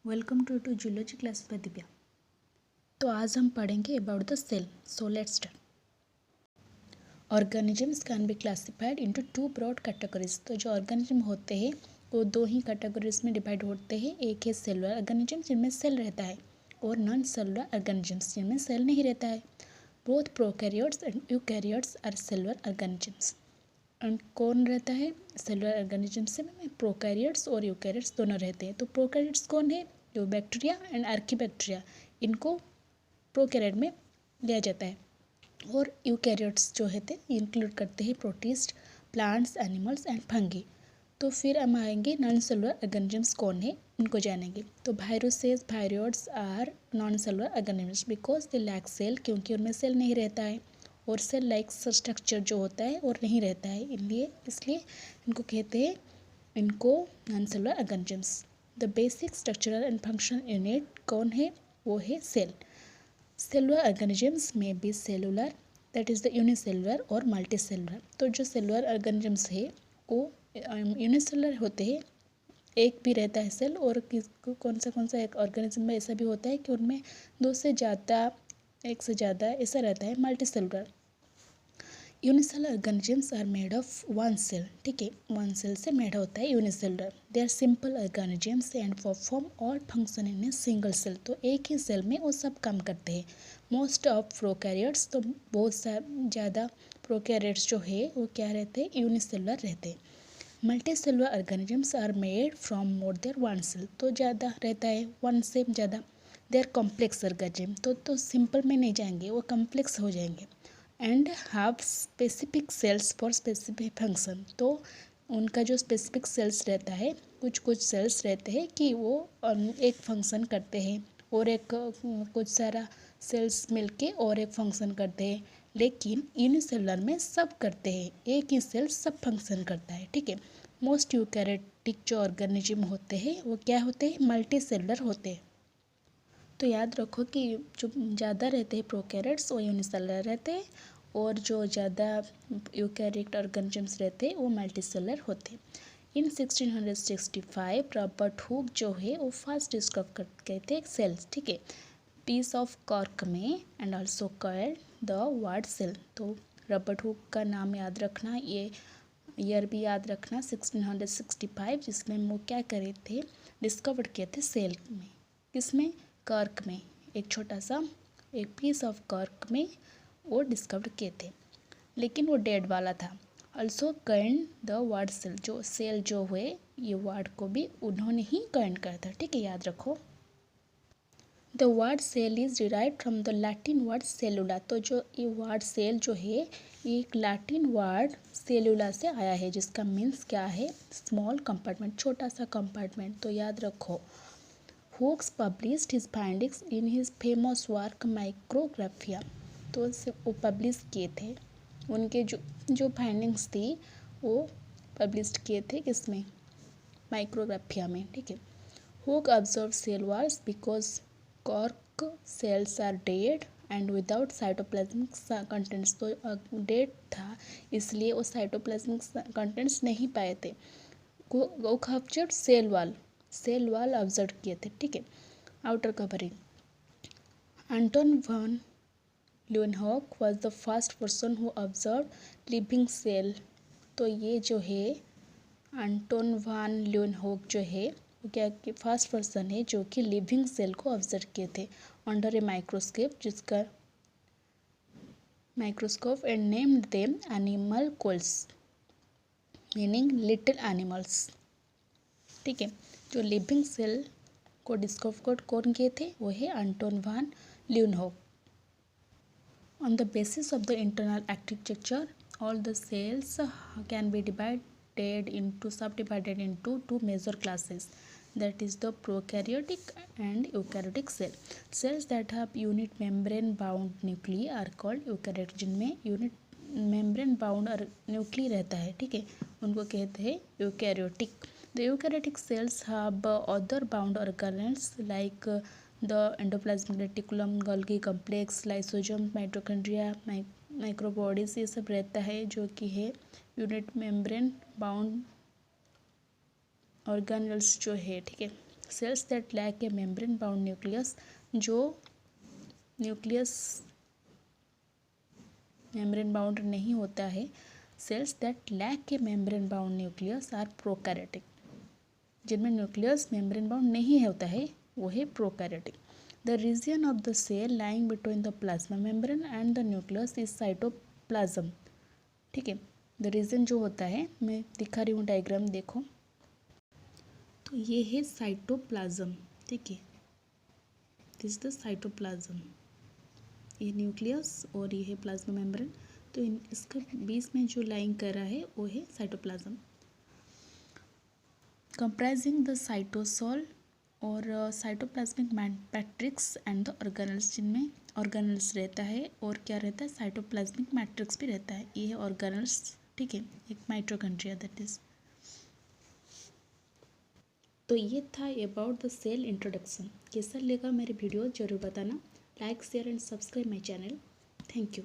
Welcome to zoology class by Divya. तो आज हम पढ़ेंगे about the cell. So let's start. Organisms can be classified into two broad categories. तो जो organism होते हैं वो दो ही कैटेगरीज में डिवाइड होते हैं। एक है सेलुलर ऑर्गेनिज्म जिनमें सेल रहता है, और नॉन सेलुलर ऑर्गेनिजम्स जिनमें सेल नहीं रहता है। Both prokaryotes and eukaryotes are cellular organisms. And कौन रहता है सेलुलर ऑर्गेनिजम्स में? प्रोकैरियोट्स और यूकैरियोट्स दोनों रहते हैं। तो प्रोकैरियोट्स कौन है? जो बैक्टीरिया एंड आर्कीबैक्टीरिया, इनको प्रोकैरियोट में लिया जाता है। और यूकैरियोट्स जो है इंक्लूड करते हैं protist, plants, animals and fungi. तो फिर हम आएंगे नॉन सेलुलर ऑर्गेनिजम्स कौन है, उनको जानेंगे। तो viruses, viroids are non cellular organisms because they lack cell, क्योंकि उनमें सेल नहीं रहता है और सेल लाइक स्ट्रक्चर जो होता है और नहीं रहता है, इसलिए इनको कहते हैं इनको non cellular organisms. The basic structural and function unit कौन है? वो है सेल। सेलुलर ऑर्गेनिजम्स में be cellular, that is the unicellular और मल्टीसेलुलर। तो जो सेलुलर ऑर्गेनिजम्स है वो यूनिसेलुलर होते हैं, एक भी रहता है सेल। और कौन सा एक ऑर्गेनिज्म में ऐसा भी होता है कि उनमें दो से ज़्यादा, एक से ज़्यादा ऐसा रहता है, multicellular. Unicellular organisms are made of one cell. ठीक है, वन सेल से मेड होता है unicellular. They are simple organisms and perform all function in a single cell. तो एक ही सेल में वो सब काम करते हैं। मोस्ट ऑफ प्रोकैरियोट्स, तो बहुत ज़्यादा प्रोकैरियोट्स जो है वो क्या रहते हैं? यूनिसेलुलर रहते हैं। Multicellular organisms are made from more than one cell. तो ज़्यादा रहता है, वन से ज़्यादा। दे आर कॉम्प्लेक्स ऑर्गेनिज्म, तो सिंपल में नहीं जाएंगे, वो कॉम्प्लेक्स हो जाएंगे। And have specific cells for specific function. तो उनका जो स्पेसिफिक सेल्स रहता है, कुछ सेल्स रहते हैं कि वो एक फंक्शन करते हैं, और एक कुछ सारा सेल्स मिलके और एक फंक्शन करते हैं। लेकिन यूनिसेलुलर में सब करते हैं, एक ही सेल सब फंक्शन करता है। ठीक है, मोस्ट यूकैरियोटिक जो ऑर्गेनिज्म होते हैं वो क्या होते हैं? मल्टी सेलुलर होते हैं। तो याद रखो कि जो ज़्यादा रहते हैं प्रोकैरियोट्स वो यूनिसेलुलर रहते हैं, और जो ज़्यादा यूकैरियोट ऑर्गेनिजम्स रहते हैं वो मल्टीसेलुलर होते हैं। इन 1665 रॉबर्ट हुक जो है वो फर्स्ट डिस्कवर करते थे सेल्स। ठीक है, पीस ऑफ कॉर्क में, and also called the word cell. तो रॉबर्ट हुक का नाम याद रखना, ये ईयर भी याद रखना 1665, जिसमें वो क्या करे थे? डिस्कवर किए थे सेल में। किसमें? कर्क में। एक छोटा सा एक पीस ऑफ कर्क में वो डिस्कवर किए थे, लेकिन वो डेड वाला था। Also coined the word cell, जो सेल जो हुए ये वर्ड को भी उन्होंने ही कॉइन्ड करा था। ठीक है, याद रखो। The word cell is derived from the Latin word cellula. तो जो ये वर्ड सेल जो है ये एक लैटिन वर्ड सेलुला से आया है, जिसका मीन्स क्या है? स्मॉल कंपार्टमेंट, छोटा सा कंपार्टमेंट। तो याद रखो। Hooke's published his findings in his famous work Micrographia. तो वो पब्लिश किए थे, उनके जो फाइंडिंग्स थी वो पब्लिश किए थे किसमें? माइक्रोग्राफिया में। ठीक है, Hooke observe cell walls because cork cells are dead and without cytoplasmic contents. तो डेड था, इसलिए वो साइटोप्लाज्मिक कंटेंट्स नहीं पाए थे। वो कैप्चर्ड सेल वॉल ऑब्जर्व किए थे। ठीक है, outer covering. Anton von Leeuwenhoek was the first person who observe living cell. तो ये जो है एंटोन वॉन ल्यूनहॉक जो है वो क्या कि फर्स्ट पर्सन है जो कि लिविंग सेल को ऑब्जर्व किए थे अंडर ए माइक्रोस्कोप, जिसका microscope, and named them animalcules, meaning little animals. ठीक है, जो लिविंग सेल को डिस्कवर कौन किए थे? वो है Anton von Leeuwenhoek. On the basis of the internal architecture all the cells can be subdivided into two major classes, that is the prokaryotic and eukaryotic cell. Cells that have unit membrane bound nuclei are called eukaryotic, जिनमें unit membrane bound और nuclei रहता है। ठीक है, उनको कहते हैं eukaryotic. The eukaryotic cells have other bound organelles like the endoplasmic reticulum, Golgi complex, lysosome, mitochondria, microbodies, ये सब रहता है जो कि है यूनिट मेम्ब्रेन बाउंड ऑर्गेनेल्स जो है। ठीक है, cells that lack a membrane bound nucleus, जो न्यूक्लियस मेम्ब्रेन बाउंड नहीं होता है, cells that lack a membrane bound nucleus are prokaryotic. जिनमें न्यूक्लियस मेम्ब्रेन बाउंड नहीं होता है वो है prokaryotic. The region of the cell lying between the plasma membrane and the nucleus is cytoplasm. ठीक है, द रीजन जो होता है, मैं दिखा रही हूँ डायग्राम, देखो तो ये है साइटोप्लाज्म। ठीक है, दिस इज द साइटोप्लाज्म, ये न्यूक्लियस और ये है प्लाज्मा मेम्ब्रेन। तो इसका बीच में जो लाइंग कर रहा है वो है साइटोप्लाज्म, कंप्राइजिंग द साइटोसोल और cytoplasmic matrix and the organelles, जिनमें ऑर्गेनल्स रहता है और क्या रहता है, साइटोप्लाज्मिक मैट्रिक्स भी रहता है। ये है ऑर्गेनल्स। ठीक है, एक माइटोकॉन्ड्रिया दैट इज। तो ये था अबाउट द सेल इंट्रोडक्शन। कैसा लगा मेरे वीडियो जरूर बताना। Like share and subscribe my channel. Thank you.